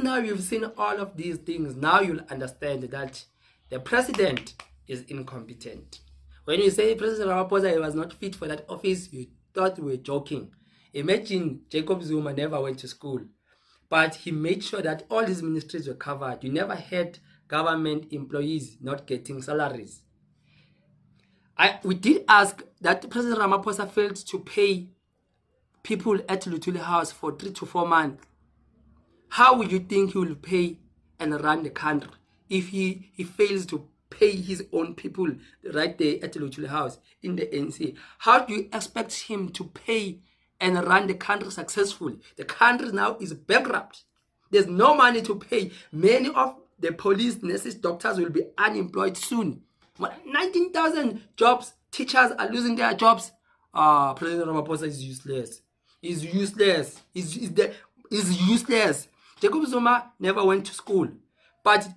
now you've seen all of these things, now you'll understand that the president is incompetent. When you say President Ramaphosa was not fit for that office, you thought we were joking. Imagine Jacob Zuma never went to school, but he made sure that all his ministries were covered. You never had government employees not getting salaries. We did ask that President Ramaphosa failed to pay people at Lutuli House for 3 to 4 months. How would you think he will pay and run the country if he fails to pay his own people right there at Lutuli House in the NC? How do you expect him to pay and run the country successfully? The country now is bankrupt. There's no money to pay. Many of the police, nurses, doctors will be unemployed soon. 19,000 jobs. Teachers are losing their jobs. President Ramaphosa is useless. He's useless. He's useless. Jacob Zuma never went to school. But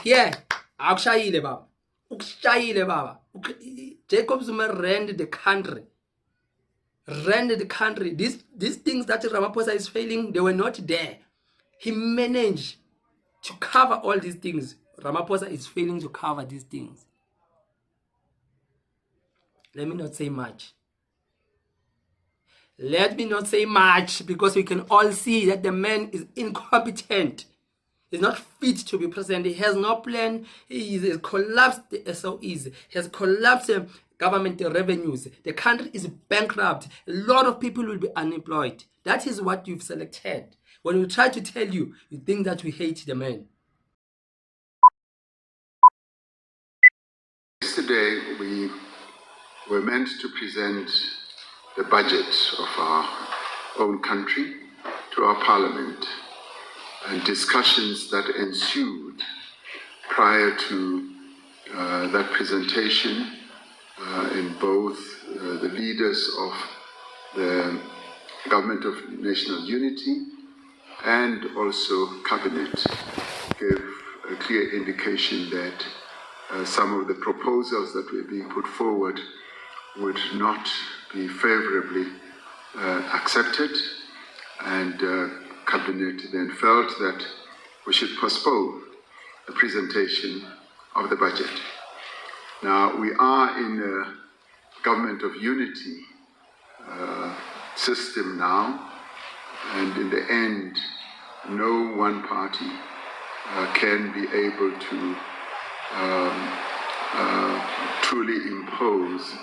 yeah, Jacob Zuma ran the country. These things that Ramaphosa is failing, they were not there. He managed to cover all these things. Ramaphosa is failing to cover these things. Let me not say much. Let me not say much, because we can all see that the man is incompetent. He's not fit to be president. He has no plan. He has collapsed the SOEs. He has collapsed government revenues. The country is bankrupt. A lot of people will be unemployed. That is what you've selected. When we try to tell you, you think that we hate the man. Yesterday, we were meant to present the budget of our own country to our parliament, and discussions that ensued prior to that presentation in both the leaders of the Government of National Unity and also Cabinet gave a clear indication that some of the proposals that were being put forward would not be favorably accepted, and Cabinet then felt that we should postpone the presentation of the budget. Now, we are in a Government of Unity system now, and in the end, no one party can be able to truly impose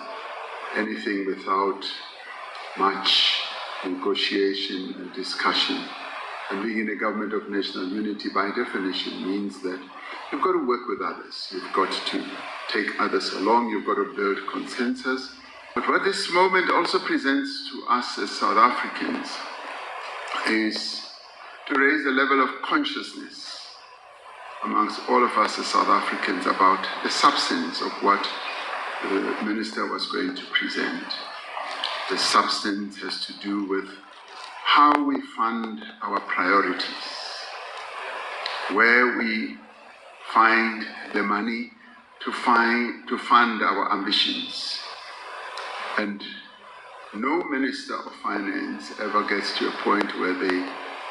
anything without much negotiation and discussion. And being in a Government of National Unity, by definition, means that you've got to work with others. You've got to take others along. You've got to build consensus. But what this moment also presents to us as South Africans is to raise the level of consciousness amongst all of us as South Africans about the substance of what the Minister was going to present. The substance has to do with how we fund our priorities, where we find the money to fund our ambitions. And no Minister of Finance ever gets to a point where they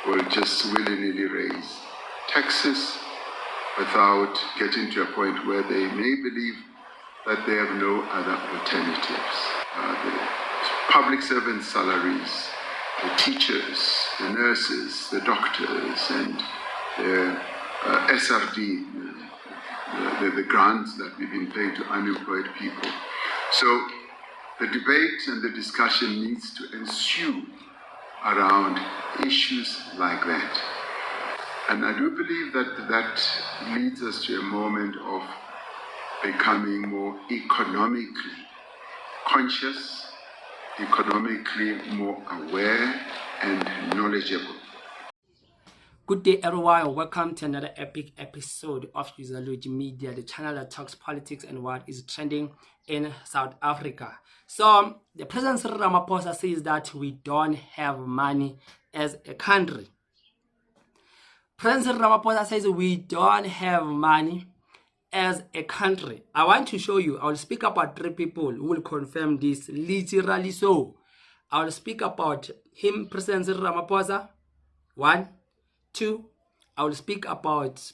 will just willy-nilly raise taxes without getting to a point where they may believe that they have no other alternatives. The public servant salaries, the teachers, the nurses, the doctors, and the SRD, the grants that we've been paying to unemployed people. So the debate and the discussion needs to ensue around issues like that. And I do believe that that leads us to a moment of becoming more economically conscious, economically more aware and knowledgeable. Good day, everyone. Welcome to another epic episode of Lavish Media, the channel that talks politics and what is trending in South Africa. So, the President Cyril Ramaphosa says that we don't have money as a country. President Ramaphosa says we don't have money as a country. I want to show you. I will speak about 3 people who will confirm this literally so. I will speak about him, President Cyril Ramaphosa. 1, 2, I will speak about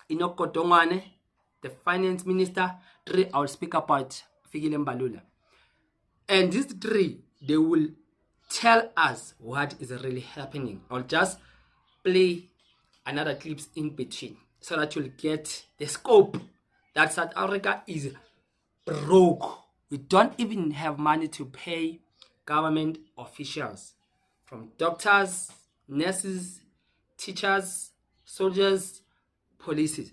Godongwana, the finance minister. 3, I will speak about Fikile Mbalula. And these 3, they will tell us what is really happening. I'll just play another clips in between so that you'll get the scope that South Africa is broke. We don't even have money to pay government officials, from doctors, nurses, teachers, soldiers, police.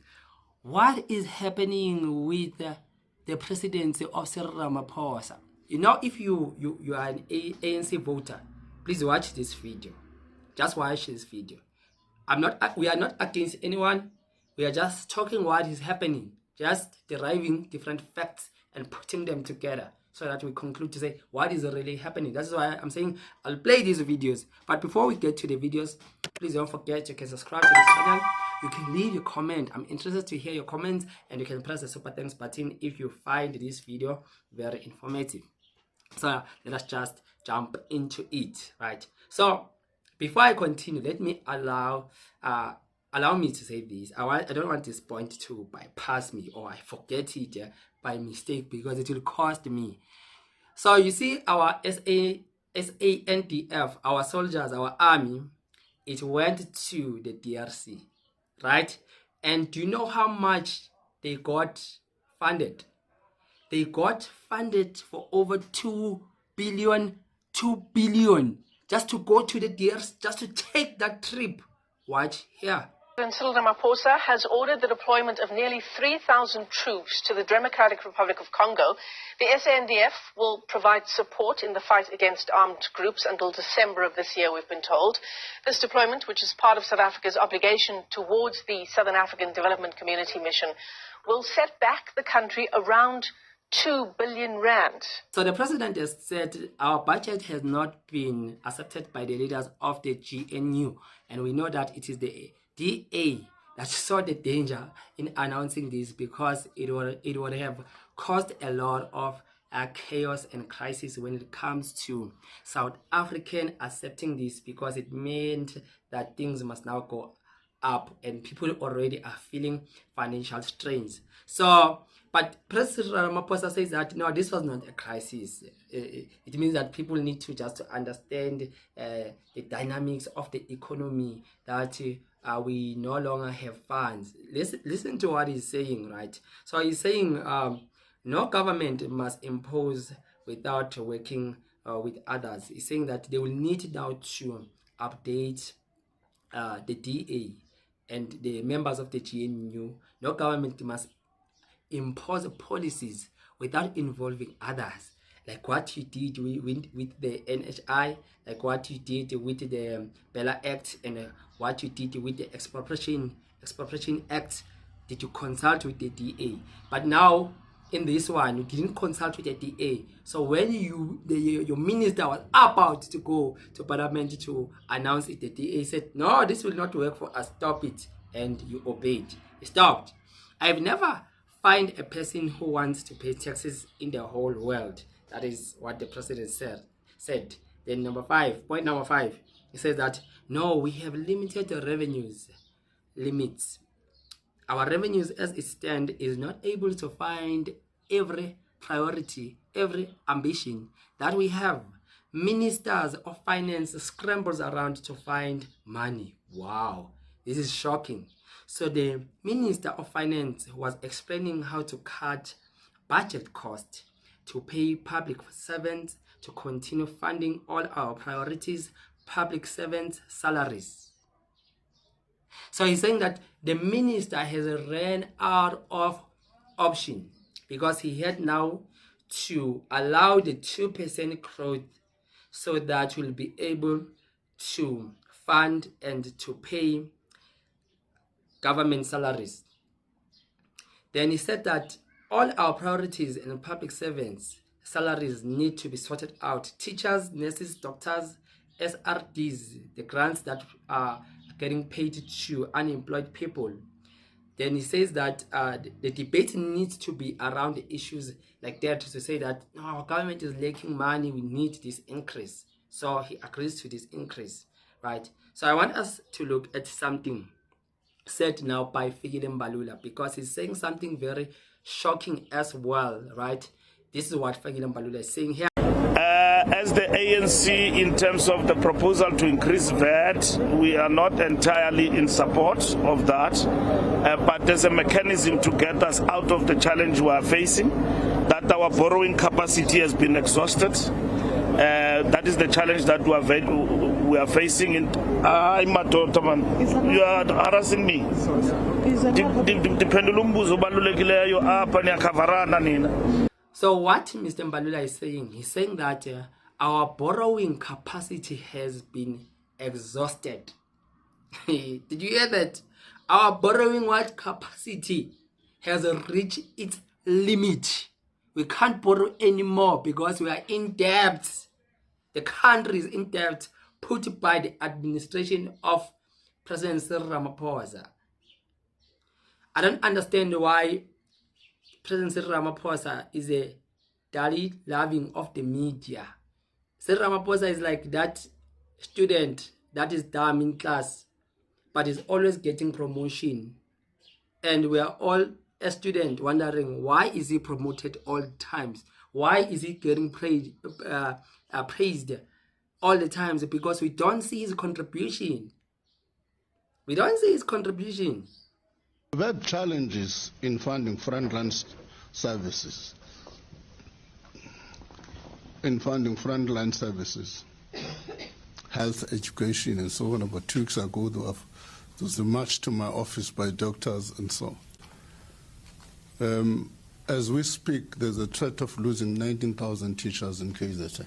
What is happening with the presidency of Cyril Ramaphosa? You know, if you are an ANC voter, please watch this video. Just watch this video. We are not against anyone. We are just talking what is happening, just deriving different facts and putting them together so that we conclude to say what is really happening. That's why I'm saying I'll play these videos. But before we get to the videos, please don't forget you can subscribe to this channel. You can leave your comment. I'm interested to hear your comments, and you can press the super thanks button if you find this video very informative. So let us just jump into it, right? So before I continue, let me allow me to say this. I don't want this point to bypass me, or I forget it by mistake, because it will cost me. So you see, our SANDF, our soldiers, our army, it went to the DRC, right? And do you know how much they got funded? They got funded for over 2 billion just to go to the DRC, just to take that trip. Watch here. President Cyril Ramaphosa has ordered the deployment of nearly 3,000 troops to the Democratic Republic of Congo. The SANDF will provide support in the fight against armed groups until December of this year, we've been told. This deployment, which is part of South Africa's obligation towards the Southern African Development Community mission, will set back the country around 2 billion rand. So the president has said our budget has not been accepted by the leaders of the GNU, and we know that it is the DA that saw the danger in announcing this, because it would have caused a lot of chaos and crisis when it comes to South African accepting this, because it meant that things must now go up and people already are feeling financial strains. So but President Ramaphosa says that no, this was not a crisis. It means that people need to just understand the dynamics of the economy, that we no longer have funds. Listen to what he's saying, right? So he's saying no government must impose without working with others. He's saying that they will need now to update the DA and the members of the GNU. No government must impose policies without involving others, like what you did with the NHI, like what you did with the Bella Act, and what you did with the Expropriation Act. Did you consult with the DA? But now in this one, you didn't consult with the DA. So when your minister was about to go to Parliament to announce it, the DA said, no, this will not work for us, stop it. And you obeyed. You stopped. I've never find a person who wants to pay taxes in the whole world. That is what the president said. Then point number 5, he says that no, we have limited limits. Our revenues as it stands is not able to find every priority, every ambition that we have. Ministers of finance scrambles around to find money. Wow, this is shocking. So the Minister of Finance was explaining how to cut budget costs, to pay public servants, to continue funding all our priorities, public servants' salaries. So he's saying that the minister has ran out of option, because he had now to allow the 2% growth so that we'll be able to fund and to pay government salaries. Then he said that all our priorities and public servants' salaries need to be sorted out. Teachers, nurses, doctors, SRDs, the grants that are getting paid to unemployed people. Then he says that the debate needs to be around the issues like that, to say that no, our government is lacking money, we need this increase. So he agrees to this increase, right? So I want us to look at something. said now by Fikile Mbalula, because he's saying something very shocking as well, right? This is what Fikile Mbalula is saying here. As the ANC, in terms of the proposal to increase VAT, we are not entirely in support of that, but there's a mechanism to get us out of the challenge we are facing, that our borrowing capacity has been exhausted. That is the challenge that we are facing. You are harassing me. So what Mr. Mbalula is saying, he's saying that our borrowing capacity has been exhausted. Did you hear that? Our borrowing capacity has reached its limit. We can't borrow anymore because we are in debt. The country is in debt put by the administration of President Cyril Ramaphosa. I don't understand why President Cyril Ramaphosa is a daddy loving of the media. Cyril Ramaphosa is like that student that is dumb in class, but is always getting promotion. And we are all a student wondering, why is he promoted all the times? Why is he getting praised all the times? Because we don't see his contribution. We don't see his contribution. We've had challenges in funding frontline services. Health, education, and so on. About 2 weeks ago, there was a march to my office by doctors and so on. As we speak, there's a threat of losing 19,000 teachers in KZN.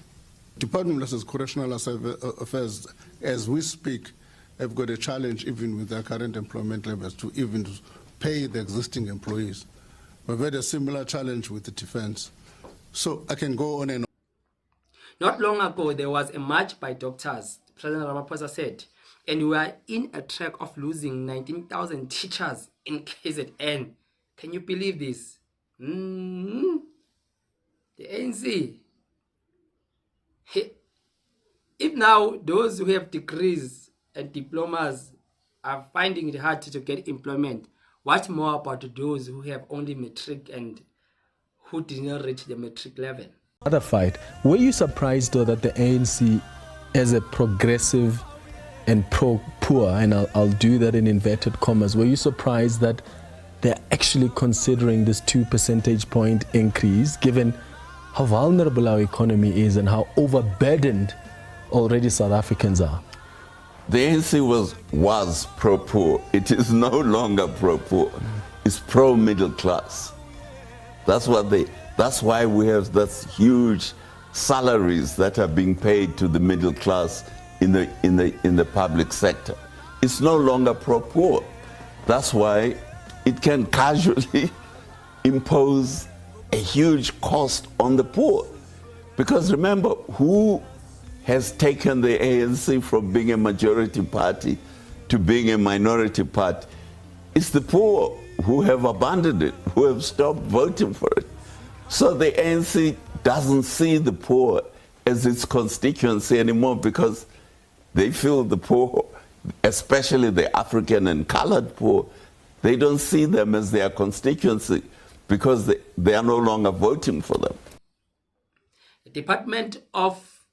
Department of Correctional Affairs, as we speak, have got a challenge even with their current employment levels to even pay the existing employees. We've had a similar challenge with the defense. So I can go on and on. Not long ago, there was a march by doctors, President Ramaphosa said, and we are in a track of losing 19,000 teachers in KZN. Can you believe this? The ANC. If now those who have degrees and diplomas are finding it hard to get employment, what more about those who have only matric and who did not reach the matric level? Other fight. Were you surprised though that the ANC, as a progressive and pro-poor, and I'll do that in inverted commas, were you surprised that they're actually considering this 2 percentage point increase, given how vulnerable our economy is and how overburdened already South Africans are? The ANC was pro-poor. It is no longer pro-poor. It's pro-middle class. That's why we have those huge salaries that are being paid to the middle class in the public sector. It's no longer pro-poor. That's why it can casually impose a huge cost on the poor. Because remember, who has taken the ANC from being a majority party to being a minority party? It's the poor who have abandoned it, who have stopped voting for it. So the ANC doesn't see the poor as its constituency anymore, because they feel the poor, especially the African and colored poor, they don't see them as their constituency because they are no longer voting for them. The Department of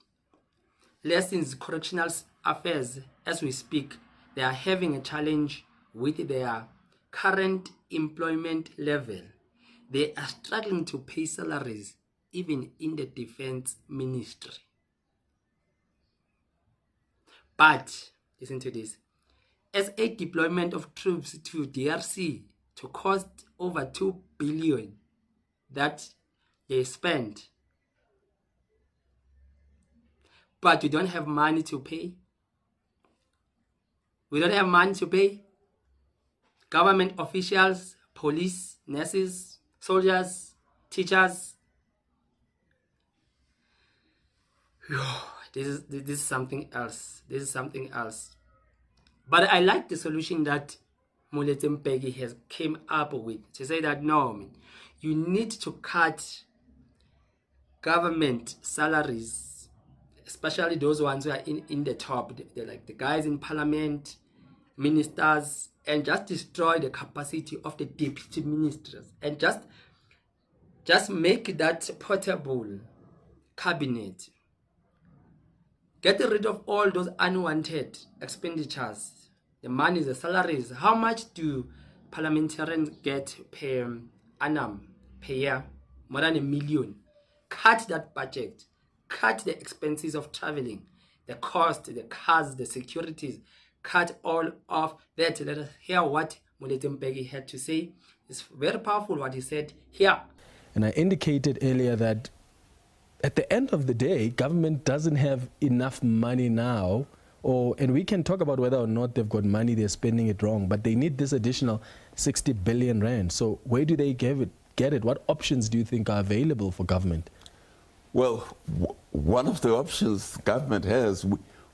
Lessons Correctional Affairs, as we speak, they are having a challenge with their current employment level. They are struggling to pay salaries even in the defense ministry. But listen to this. As a deployment of troops to DRC to cost over 2 billion that they spent, but we don't have money to pay. We don't have money to pay government officials, police, nurses, soldiers, teachers. This is something else. This is something else. But I like the solution that Molefe Mpeki has came up with, to say that no, you need to cut government salaries, especially those ones who are in the top, like the guys in parliament, ministers and just destroy the capacity of the deputy ministers and just make that portable cabinet. Get rid of all those unwanted expenditures. The money, the salaries. How much do parliamentarians get per annum, per year? More than $1 million. Cut that budget. Cut the expenses of traveling, the cost, the cars, the securities. Cut all of that. Let us hear what Moletim had to say. It's very powerful what he said here. And I indicated earlier that at the end of the day, government doesn't have enough money now, and we can talk about whether or not they've got money, they're spending it wrong, but they need this additional 60 billion rand. So where do they get it? What options do you think are available for government? Well, one of the options government has,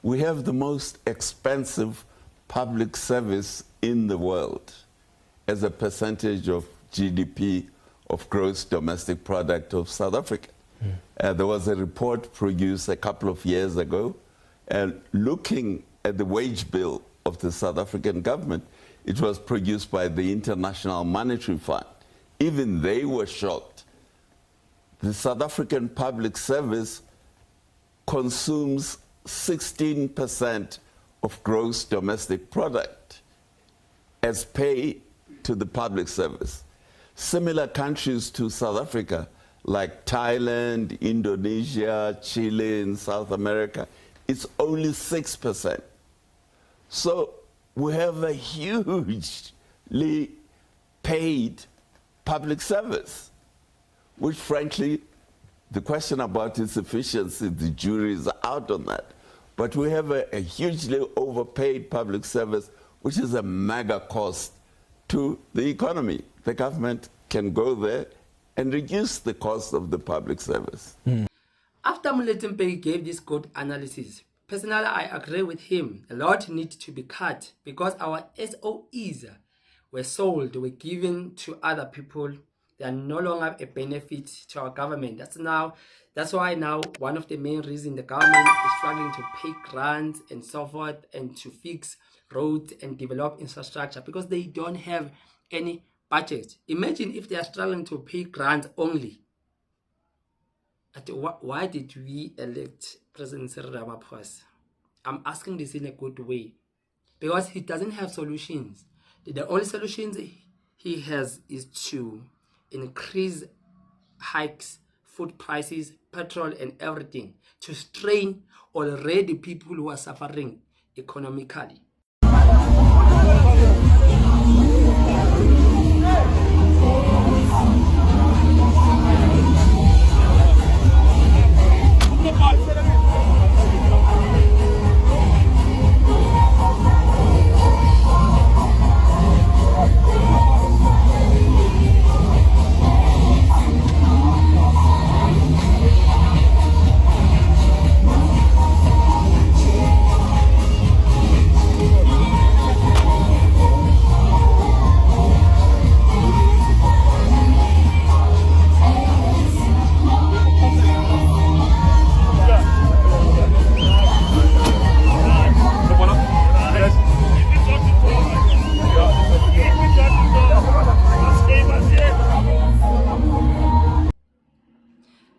we have the most expensive public service in the world as a percentage of GDP, of gross domestic product of South Africa. There was a report produced a couple of years ago, and looking at the wage bill of the South African government, it was produced by the International Monetary Fund. Even they were shocked. The South African public service consumes 16% of gross domestic product as pay to the public service. Similar countries to South Africa, like Thailand, Indonesia, Chile in South America, it's only 6%. So we have a hugely paid public service, which frankly, the question about its efficiency, the jury is out on that. But we have a hugely overpaid public service, which is a mega cost to the economy. The government can go there and reduce the cost of the public service. After Moletim gave this good analysis, personally I agree with him. A lot needs to be cut because our SOEs were sold, were given to other people. They are no longer a benefit to our government. That's why now one of the main reasons the government is struggling to pay grants and so forth and to fix roads and develop infrastructure because they don't have any budget. Imagine if they are struggling to pay grants only. Why did we elect President Cyril Ramaphosa? I'm asking this in a good way because he doesn't have solutions. The only solutions he has is to increase hikes, food prices, petrol and everything to strain already people who are suffering economically.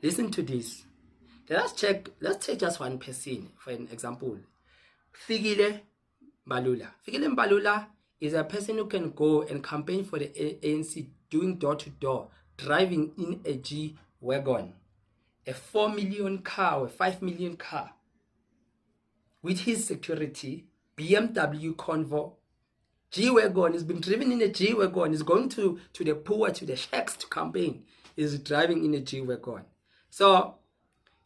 Listen to this. Let's take just one person for an example. Fikile Mbalula. Fikile Mbalula is a person who can go and campaign for the ANC, doing door-to-door, driving in a G-Wagon, a 4 million car, a 5 million car, with his security, BMW convoy, G-Wagon. He's been driven in a G-Wagon. He's going to the poor, to the shacks to campaign. He's driving in a G-Wagon. So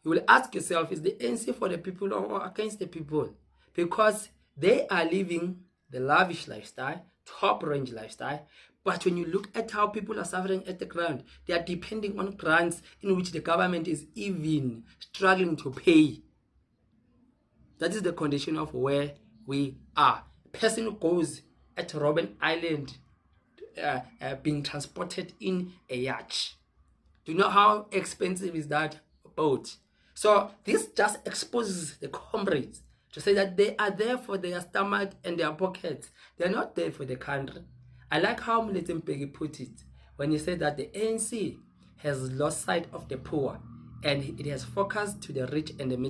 you will ask yourself, is the ANC for the people or against the people? Because they are living the lavish lifestyle, top range lifestyle. But when you look at how people are suffering at the ground, they are depending on grants in which the government is even struggling to pay. That is the condition of where we are. A person who goes at Robben Island being transported in a yacht. Do you know how expensive is that boat? So this just exposes the comrades to say that they are there for their stomach and their pockets. They're not there for the country. I like how Mletsenpegi put it when he said that the ANC has lost sight of the poor and it has focused to the rich and the middle.